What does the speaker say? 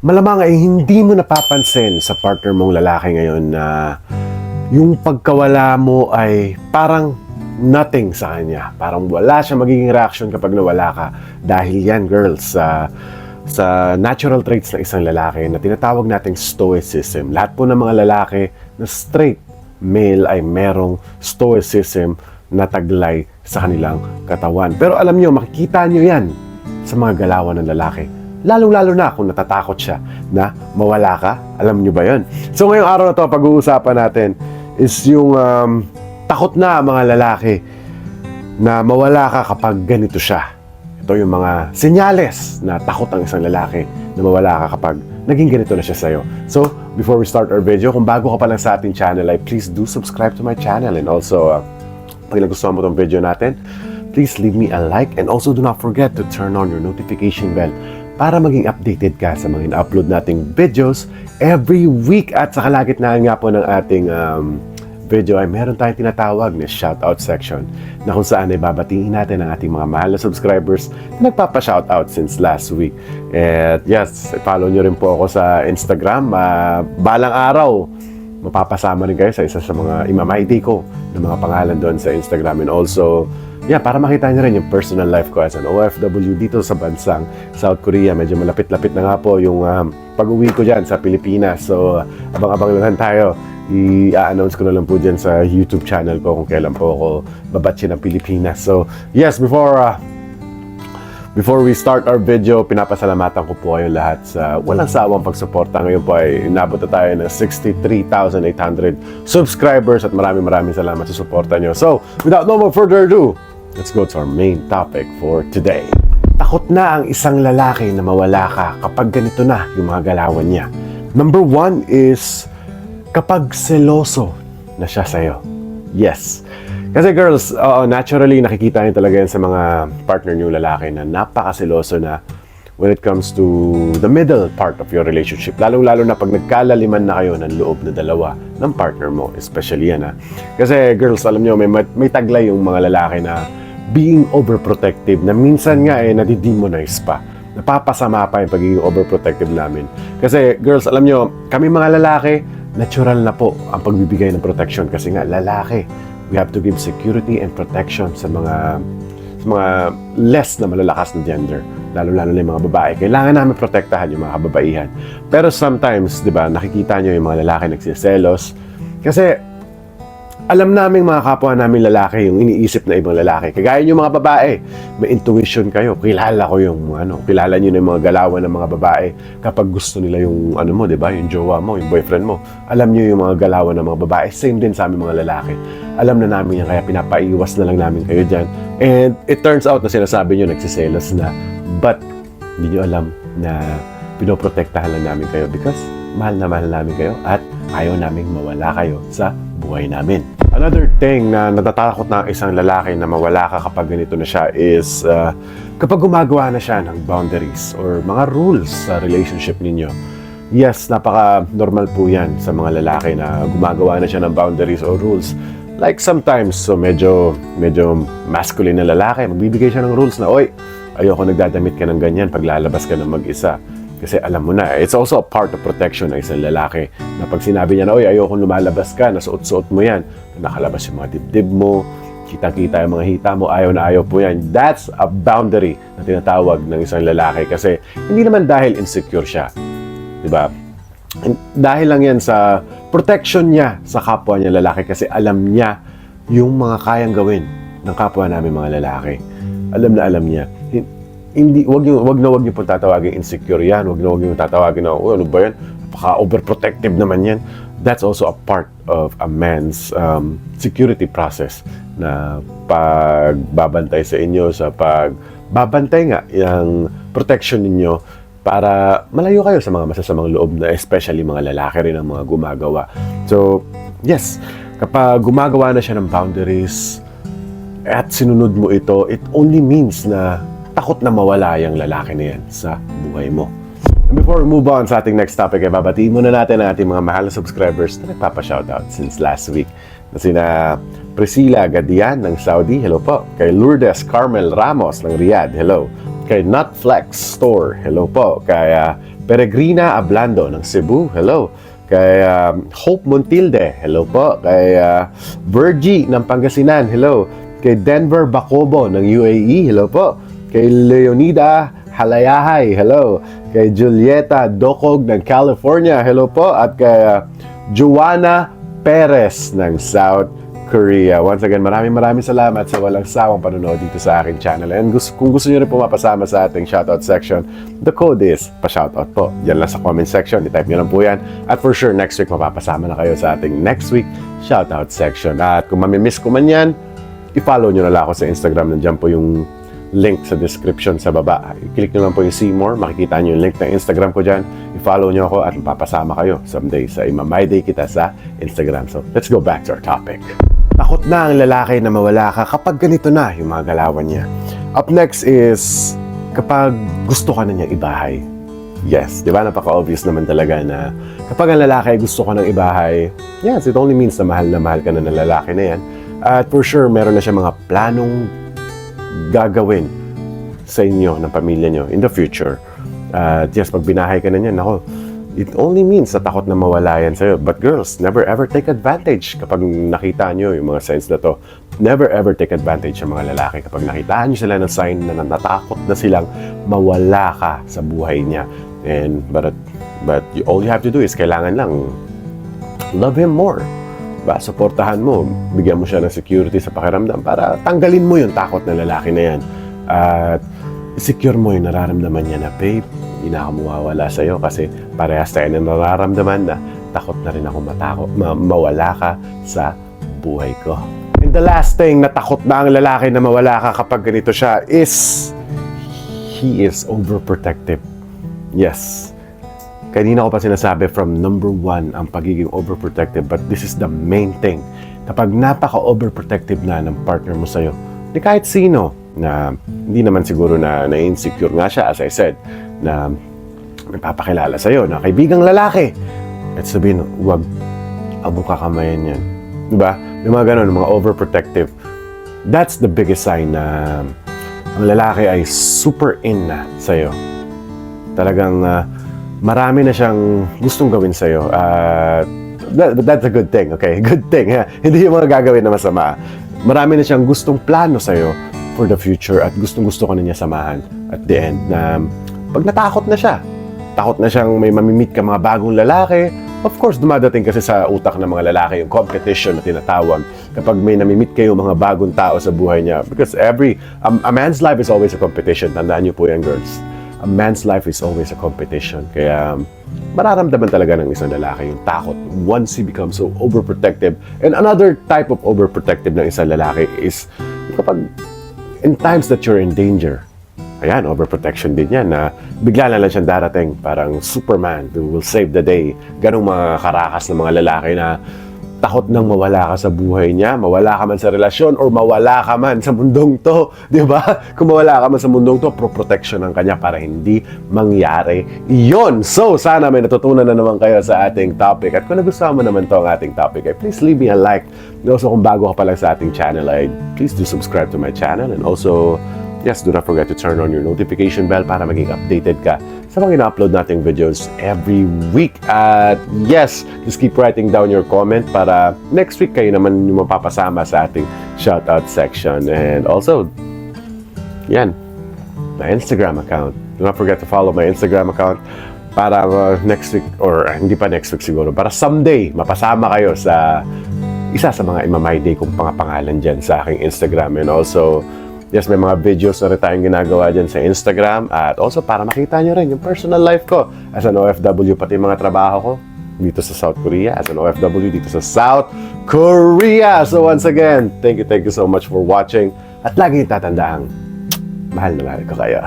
Malamang ay hindi mo napapansin sa partner mong lalaki ngayon na yung pagkawala mo ay parang nothing sa kanya. Parang wala siya magiging reaction kapag nawala ka. Dahil yan, girls, sa natural traits ng isang lalaki na tinatawag nating stoicism. Lahat po ng mga lalaki na straight male ay merong stoicism na taglay sa kanilang katawan. Pero alam nyo, makikita nyo yan sa mga galawan ng lalaki. Lalong-lalo na kung natatakot siya na mawala ka. Alam nyo ba yun? So ngayong araw na to, pag-uusapan natin is yung takot na mga lalaki na mawala ka kapag ganito siya. Ito yung mga senyales na takot ang isang lalaki na mawala ka kapag naging ganito na siya sa'yo. So, before we start our video, kung bago ka pa lang sa ating channel, ay please do subscribe to my channel. And also, pag nagustuhan mo itong video natin, please leave me a like and also do not forget to turn on your notification bell para maging updated ka sa mga in-upload nating videos every week. At sa kalagitnaan nga po ng ating video ay meron tayong tinatawag na shoutout section na kung saan ay babatiin natin ang ating mga mahal na subscribers na nagpapa-shoutout since last week. And yes, follow nyo rin po ako sa Instagram. Balang araw, mapapasama rin kayo sa isa sa mga imamaiti ko ng mga pangalan doon sa Instagram. And also, para makita nyo rin yung personal life ko as an OFW dito sa bansang South Korea. Medyo malapit-lapit na nga po yung pag-uwi ko dyan sa Pilipinas. So, abang-abang lang tayo. I-announce ko na lang po dyan sa YouTube channel ko kung kailan po ako babatsi ng Pilipinas. So, yes, before we start our video, pinapasalamatan ko po kayo lahat sa walang sawang pagsuporta. Ngayon po ay inabot na tayo ng 63,800 subscribers at maraming salamat sa suporta nyo. So, without no more further ado, let's go to our main topic for today. Takot na ang isang lalaki na mawala ka kapag ganito na yung mga galawan niya. Number one is kapag seloso na siya sa'yo. Yes. Kasi girls, naturally nakikita niyo talaga yan sa mga partner niyo lalaki na napakaseloso na when it comes to the middle part of your relationship. Lalong-lalo na pag nagkalaliman na kayo ng loob na dalawa ng partner mo. Especially yan Kasi girls, alam niyo, may taglay yung mga lalaki na being overprotective na minsan nga nadidemonize pa. Napapasama pa yung pagiging overprotective namin. Kasi girls, alam niyo, kami mga lalaki, natural na po ang pagbibigay ng protection kasi nga lalaki. We have to give security and protection sa mga less na malalakas na gender. Lalo-lalo na yung mga babae. Kailangan namin protektahan yung mga kababaihan. Pero sometimes, di ba, nakikita nyo yung mga lalaki nagsiselos. Kasi alam namin mga kapwa namin lalaki yung iniisip na ibang lalaki. Kagaya yung mga babae, may intuition kayo. Kilala ko yung kilala niyo na yung mga galawan ng mga babae kapag gusto nila yung mo, 'di ba? Yung jowa mo, yung boyfriend mo. Alam niyo yung mga galawan ng mga babae. Same din sa aming mga lalaki. Alam na namin yan kaya pinapaiwas na lang namin kayo diyan. And it turns out na sinasabi niyo nagsiselos na, but hindi niyo alam na pinoprotektahan lang namin kayo because mahal na mahal namin kayo at ayaw naming mawala kayo sa buhay namin. Another thing na natatakot na isang lalaki na mawala ka kapag ganito na siya is kapag gumagawa na siya ng boundaries or mga rules sa relationship ninyo. Yes, napaka-normal po yan sa mga lalaki na gumagawa na siya ng boundaries or rules. Like sometimes, so medyo masculine na lalaki, magbibigay siya ng rules na, oy, ayoko nagdadamit ka ng ganyan pag lalabas ka ng mag-isa. Kasi alam mo na, it's also a part of protection ng isang lalaki na pag sinabi niya na, oy, ayokong lumalabas ka, nasuot-suot mo yan, nakalabas yung mga dibdib mo, kita-kita yung mga hita mo, ayaw na ayaw po yan. That's a boundary na tinatawag ng isang lalaki kasi hindi naman dahil insecure siya. Diba? Dahil lang yan sa protection niya sa kapwa niya lalaki kasi alam niya yung mga kayang gawin ng kapwa namin mga lalaki. Alam niya. Hindi, wag niyo po tatawagin insecure yan. Wag niyo tatawagin na, ano ba yan? Napaka-overprotective naman yan. That's also a part of a man's security process na pagbabantay sa inyo, sa pagbabantay nga yung protection ninyo para malayo kayo sa mga masasamang loob na especially mga lalaki rin ang mga gumagawa. So, yes, kapag gumagawa na siya ng boundaries at sinunod mo ito, it only means na takot na mawala yung lalaki na yan sa buhay mo. And before we move on sa ating next topic, ay babatiin muna natin ang ating mga mahal na subscribers na nagpapa-shoutout since last week. Na sina Priscilla Gadian ng Saudi, hello po. Kay Lourdes Carmel Ramos ng Riyadh, hello. Kay Nutflex Store, hello po. Kay Peregrina Ablando ng Cebu, hello. Kay Hope Montilde, hello po. Kay Virgie ng Pangasinan, hello. Kay Denver Bacobo ng UAE, hello po. Kay Leonida Halayahay, hello. Kay Julieta Dokog ng California, hello po. At kay Joanna Perez ng South Korea. Once again, maraming salamat sa walang sawang panonood dito sa aking channel. And kung gusto nyo rin po mapasama sa ating shoutout section, the code is pa-shoutout po. Yan lang sa comment section. I-type nyo lang po yan. At for sure, next week mapapasama na kayo sa ating next week shoutout section. At kung mamimiss ko man yan, i-follow nyo na lang ako sa Instagram. Nandiyan po yung link sa description sa baba. I-click nyo lang po yung see more. Makikita nyo yung link ng Instagram ko dyan. I-follow nyo ako at mapapasama kayo someday sa Imamay Day kita sa Instagram. So, let's go back to our topic. Takot na ang lalaki na mawala ka kapag ganito na yung mga galawan niya. Up next is kapag gusto ka na niya ibahay. Yes, di ba? Napaka-obvious naman talaga na kapag ang lalaki gusto ka ng ibahay, yes, it only means na mahal ka na ng lalaki na yan. At for sure, meron na siya mga planong gagawin sa inyo, ng pamilya nyo in the future. Yes, pag binahay ka na niyan, ako, it only means na takot na mawala yan sa'yo. But girls, never ever take advantage kapag nakita nyo yung mga signs na to. Never ever take advantage sa mga lalaki kapag nakita nyo sila ng sign na natakot na silang mawala ka sa buhay niya. And but all you have to do is kailangan lang love him more. Suportahan mo, bigyan mo siya ng security sa pakiramdam para tanggalin mo yung takot na lalaki na yan. At secure mo yung nararamdaman niya na, babe, hindi na ako mawawala sa'yo kasi parehas tayo na nararamdaman na takot na rin ako mawala ka sa buhay ko. And the last thing na takot na ang lalaki na mawala ka kapag ganito siya is he is overprotective. Yes. Kanina ko pa sinasabi from number 1 ang pagiging overprotective, but this is the main thing. Kapag napaka-overprotective na ng partner mo sa'yo, di kahit sino na hindi naman siguro na insecure nga siya, as I said, na nagpapakilala sa'yo na kaibigang lalaki, at sabihin, huwag abukakamayan yan. Diba? Yung mga ganun, mga overprotective. That's the biggest sign na ang lalaki ay super in na sa'yo. Talagang marami na siyang gustong gawin sa'yo. That's a good thing, okay? Good thing. Hindi yung mga gagawin na masama. Marami na siyang gustong plano sa'yo for the future at gustong-gusto ka na niya samahan at the end na pag natakot na siya, takot na siyang may mamimit ka mga bagong lalaki. Of course, dumadating kasi sa utak ng mga lalaki yung competition na tinatawag kapag may namimit kayo mga bagong tao sa buhay niya. Because a man's life is always a competition. Tandaan niyo po yan, girls. A man's life is always a competition. Kaya mararamdaman talaga ng isang lalaki yung takot once he becomes so overprotective. And another type of overprotective ng isang lalaki is kapag in times that you're in danger. Ayan, overprotection din yan na bigla na lang siyang darating, parang Superman who will save the day. Ganong mga karakas na mga lalaki na takot nang mawala ka sa buhay niya, mawala ka man sa relasyon, or mawala ka man sa mundong to. Di ba? Kung mawala ka man sa mundong to, pro-protection ng kanya para hindi mangyari iyon. So, sana may natutunan na naman kayo sa ating topic. At kung nagustuhan mo naman to ang ating topic, please leave me a like. And also, kung bago ka pa lang sa ating channel, please do subscribe to my channel. And also, yes, do not forget to turn on your notification bell para maging updated ka sa mga ina-upload nating videos every week. At yes, just keep writing down your comment para next week kayo naman yung mapapasama sa ating shoutout section. And also, yan, my Instagram account. Do not forget to follow my Instagram account para next week, or hindi pa next week siguro, para someday mapasama kayo sa isa sa mga Imamay Day kong pangalan dyan sa aking Instagram. And also, yes, may mga videos na rin tayong ginagawa dyan sa Instagram. At also, para makita nyo rin yung personal life ko as an OFW, pati yung mga trabaho ko dito sa South Korea, as an OFW dito sa South Korea. So once again, thank you so much for watching. At lagi tatandaan, mahal na mahal ko kayo.